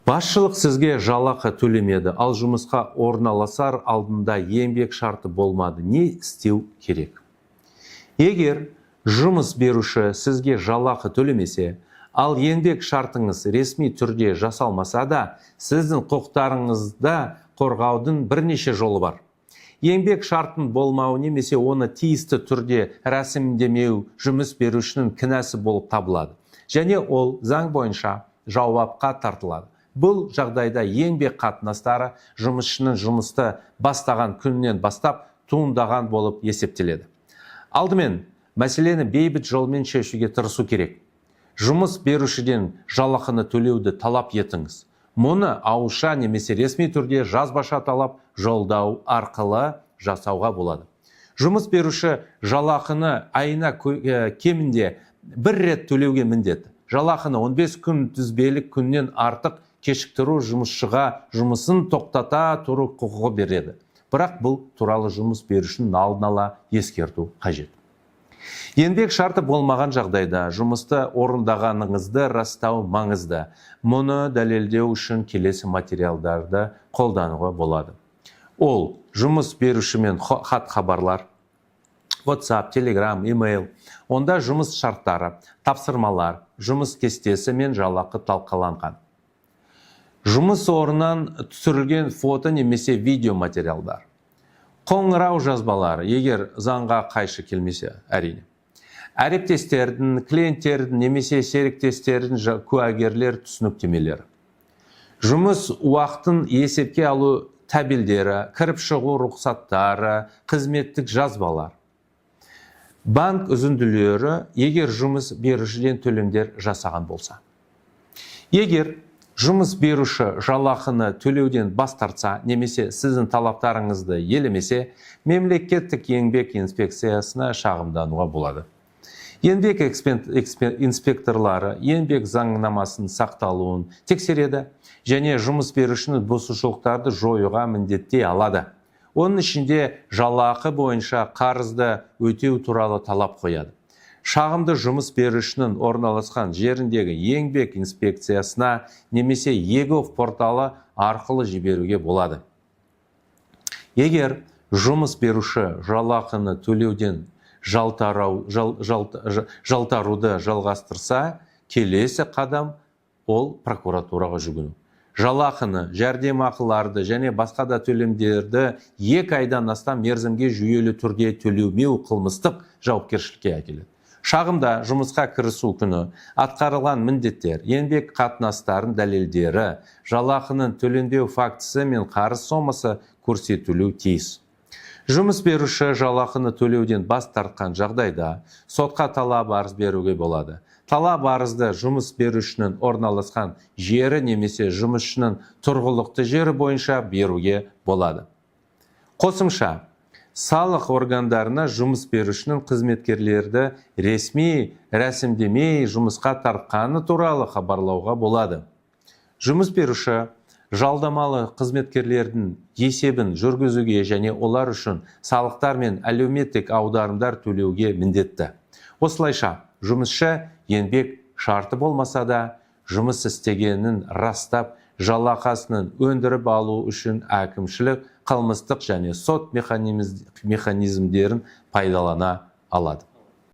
Басшылық сізге жалақы төлемеді, ал жұмысқа орналасар алдында еңбек шарты болмады. Не істеу керек? Егер жұмыс беруші сізге жалақы төлемесе, ал еңбек шартыңыз ресми түрде жасалмаса да, сіздің құқықтарыңызды қорғаудың бірнеше жолы бар. Еңбек шартын болмау немесе оны тиісті түрде рәсімдемеу жұмыс берушінің кінәсі болып табылады. Және ол заң бойынша жауапқа тартылады. Бұл жағдайда еңбек қатынастары жұмысшының жұмысты бастаған күннен бастап туындаған болып есептеледі. Алдымен, мәселені бейбіт жолмен шешуге тырысу керек. Жұмыс берушіден жалақыны төлеуді талап етіңіз. Мұны ауызша немесе ресми түрде жазбаша талап жолдау арқылы жасауға болады. Жұмыс беруші жалақыны айына кемінде бір рет төлеуге міндетті. Жалақыны 15 күн тізбелік күннен артық кешіктіру жұмысшыға жұмысын тоқтата тұру құқығы береді. Бірақ бұл туралы жұмыс берушінің алдын ала ескерту қажет. Еңбек шарты болмаған жағдайда жұмысты орындағаныңызды растау маңызды. Мұны дәлелдеу үшін келесі материалдарды қолдануға болады. Ол жұмыс берушімен хат хабарлар, WhatsApp, Telegram, email. Онда жұмыс шарттары, тапсырмалар, жұмыс кестесі мен жалақы талқыланған. Жұмыс орнынан түсірілген фото немесе видео материалдар. Қоңырау жазбалары, егер заңға қайшы келмесе, әрине. Әріптестердің, клиенттердің немесе серіктестердің куәгерлер түсініктемелері. Жұмыс уақытын есепке алу тәбелдері, кіріп шығу рұқсаттары, қызметтік жазбалар. Банк үзінділері, егер жұмыс берушіден төлемдер жасаған болса. Егер жұмыс беруші жалақыны төлеуден бас тартса, немесе сіздің талаптарыңызды елемесе, мемлекеттік еңбек инспекциясына шағымдануға болады. Еңбек инспекторлары еңбек заңнамасын сақталуын тексереді және жұмыс берушінің бұзушылықтарды жоюға міндеттей алады. Оның ішінде жалақы бойынша қарызды өтеу туралы талап қояды. Шағымды жұмыс берушінің орналасқан жеріндегі еңбек инспекциясына немесе егов порталы арқылы жіберуге болады. Егер жұмыс беруші жалақыны төлеуден жалтаруды жалғастырса, келесі қадам ол прокуратураға жүгіну. Жалақыны, жәрдемақыларды және басқа да төлемдерді 2 айдан астам мерзімге жүйелі түрде төлемеу қылмыстық жауапкершілікке әкеледі. Шағымда жұмысқа кірісу күні, атқарылған міндеттер, еңбек қатынастарын дәлелдері, жалақының төленбеу фактісі мен қарыз сомасы көрсетілуі тиіс. Жұмыс беруші жалақыны төлеуден бас тартқан жағдайда сотқа талап арыз беруге болады. Талап арызды жұмыс берушінің орналасқан жері немесе жұмысшының тұрғылықты жері бойынша беруге болады. Қосымша, салық органдарына жұмыс берушінің қызметкерлерді ресми рәсімдемей жұмысқа тартқаны туралы хабарлауға болады. Жұмыс беруші жалдамалы қызметкерлердің есебін жүргізуге және олар үшін салықтар мен әлеуметтік аударымдар төлеуге міндетті. Осылайша, жұмысшы еңбек шарты болмаса да, жұмыс істегенін растап, жалақысының өндіріп алу үшін әкімшілік, қылмыстық және сот механизмдерін пайдалана алады.